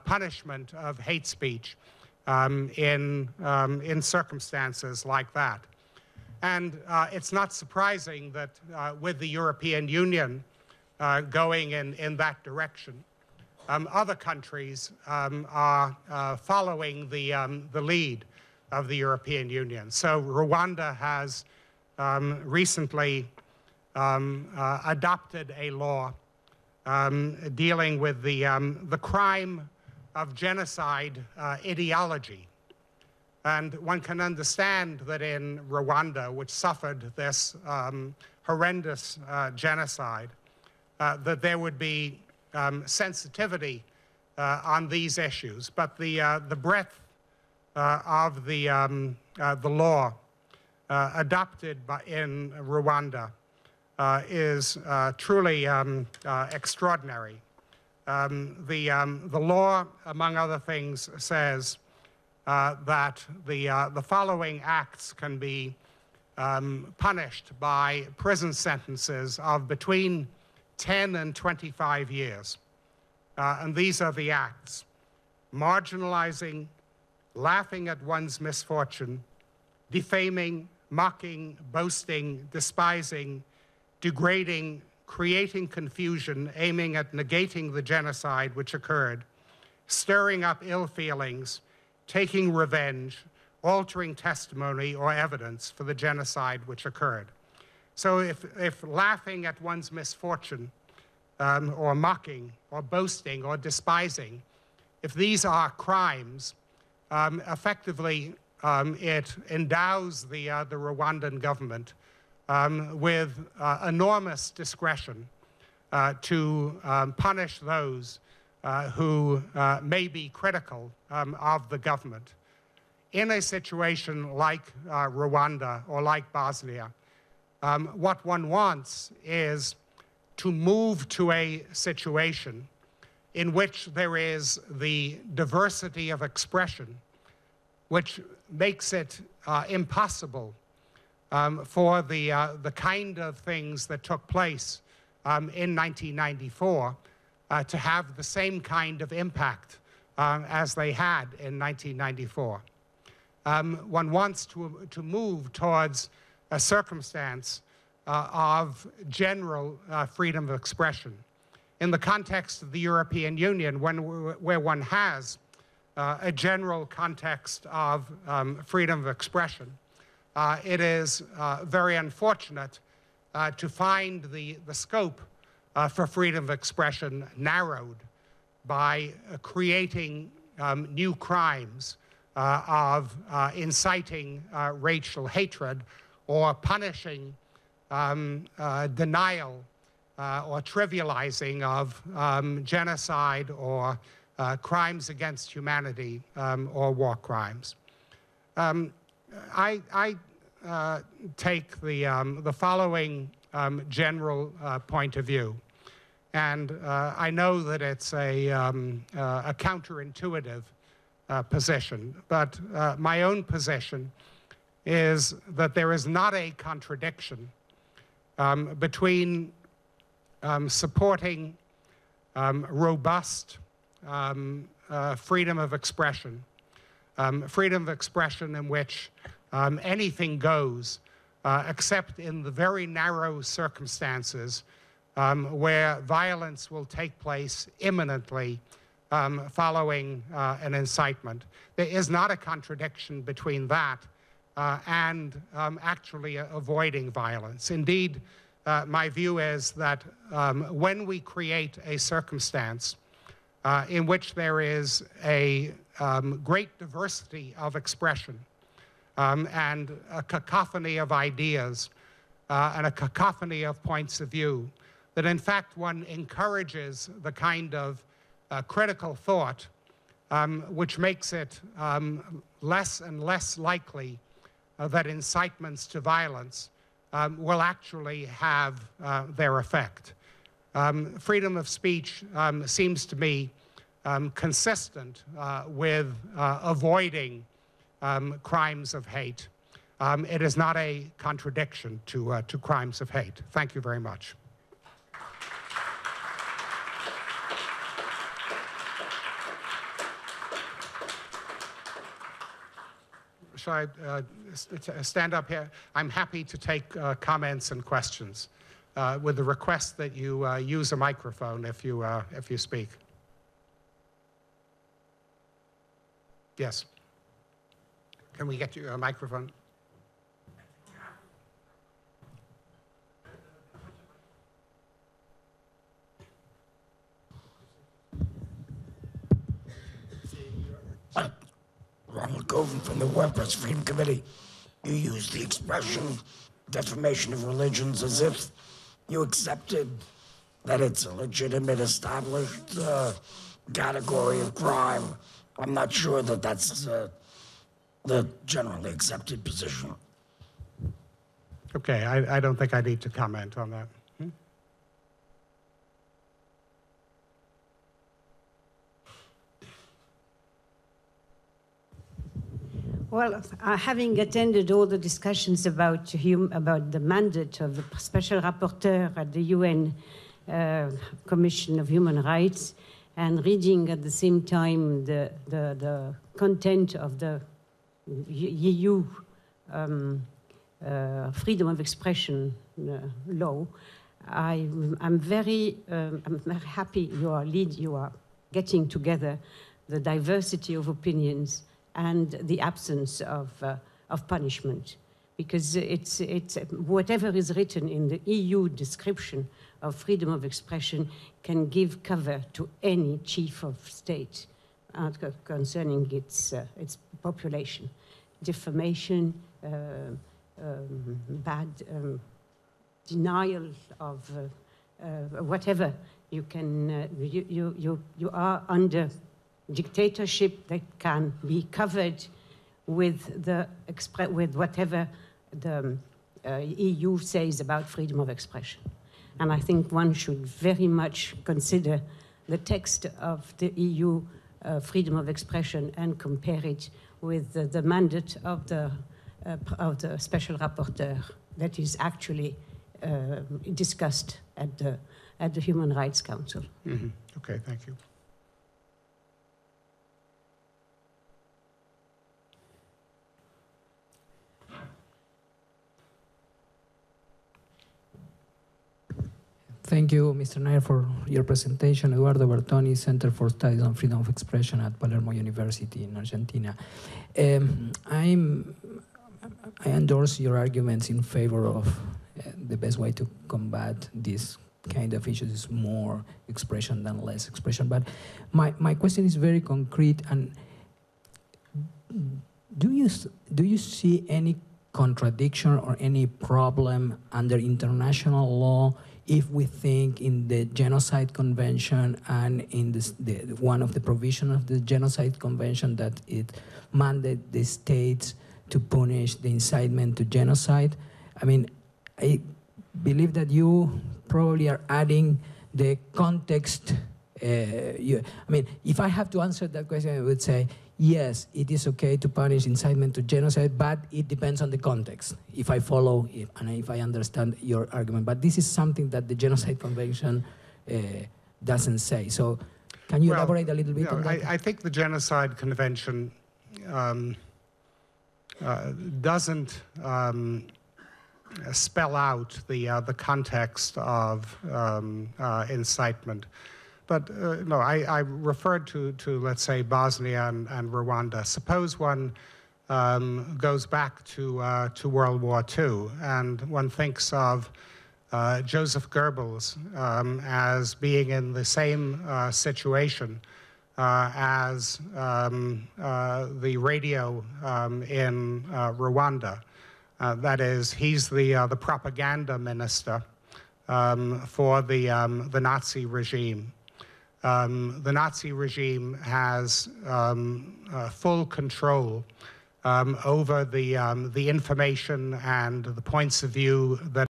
punishment of hate speech in circumstances like that. And it's not surprising that with the European Union going in that direction, other countries are following the lead of the European Union. So Rwanda has recently adopted a law dealing with the crime of genocide ideology. And one can understand that in Rwanda, which suffered this horrendous genocide, that there would be sensitivity on these issues. But the breadth of the law adopted in Rwanda is truly extraordinary. The law, among other things, says that the following acts can be punished by prison sentences of between 10 and 25 years. And these are the acts: marginalizing, laughing at one's misfortune, defaming, mocking, boasting, despising, degrading, creating confusion, aiming at negating the genocide which occurred, stirring up ill feelings, taking revenge, altering testimony or evidence for the genocide which occurred. So if laughing at one's misfortune, or mocking, or boasting, or despising, if these are crimes, effectively it endows the Rwandan government with enormous discretion to punish those who may be critical of the government. In a situation like Rwanda or like Bosnia, what one wants is to move to a situation in which there is the diversity of expression, which makes it impossible for the kind of things that took place in 1994 to have the same kind of impact as they had in 1994. One wants to move towards a circumstance of general freedom of expression. In the context of the European Union, where one has a general context of freedom of expression, it is very unfortunate to find the scope for freedom of expression narrowed by creating new crimes of inciting racial hatred or punishing denial or trivializing of genocide or crimes against humanity or war crimes. I take the following general point of view, and I know that it's a counterintuitive position, but my own position is that there is not a contradiction between supporting robust freedom of expression in which anything goes, except in the very narrow circumstances where violence will take place imminently following an incitement. There is not a contradiction between that and actually avoiding violence. Indeed, my view is that when we create a circumstance in which there is a great diversity of expression and a cacophony of ideas and a cacophony of points of view, that in fact one encourages the kind of critical thought which makes it less and less likely that incitements to violence will actually have their effect. Freedom of speech seems to me consistent with avoiding crimes of hate. It is not a contradiction to crimes of hate. Thank you very much. shall I stand up here? I'm happy to take comments and questions with the request that you use a microphone if you speak. Yes. Can we get you a microphone? Ronald Govan from the WordPress Freedom Committee. You used the expression defamation of religions as if you accepted that it's a legitimate, established category of crime. I'm not sure that that's the generally accepted position. Okay, I don't think I need to comment on that. Well, having attended all the discussions about the mandate of the Special Rapporteur at the UN Commission of Human Rights, and reading at the same time the content of the EU freedom of expression law, I'm very happy you are getting together the diversity of opinions and the absence of punishment, because it's whatever is written in the EU description of freedom of expression can give cover to any chief of state concerning its population. Defamation, bad denial of whatever you can, you are under dictatorship that can be covered with whatever the EU says about freedom of expression. And I think one should very much consider the text of the EU freedom of expression and compare it with the mandate of the Special Rapporteur that is actually discussed at the Human Rights Council. Mm-hmm. Okay, thank you. Thank you, Mr. Neier, for your presentation. Eduardo Bertoni, Center for Studies on Freedom of Expression at Palermo University in Argentina. I endorse your arguments in favor of the best way to combat this kind of issues is more expression than less expression. But my question is very concrete. And do you see any contradiction or any problem under international law if we think in the Genocide Convention and in one of the provisions of the Genocide Convention that it mandates the states to punish the incitement to genocide? I mean, I believe that you probably are adding the context. I mean, if I have to answer that question, I would say, yes, it is okay to punish incitement to genocide, but it depends on the context, if I follow it and if I understand your argument. But this is something that the Genocide Convention doesn't say. So can you elaborate a little bit on that? I think the Genocide Convention doesn't spell out the context of incitement. But no, I referred to, let's say, Bosnia and Rwanda. Suppose one goes back to World War II, and one thinks of Joseph Goebbels as being in the same situation as the radio in Rwanda. That is, he's the propaganda minister for the Nazi regime. The Nazi regime has full control over the information and the points of view that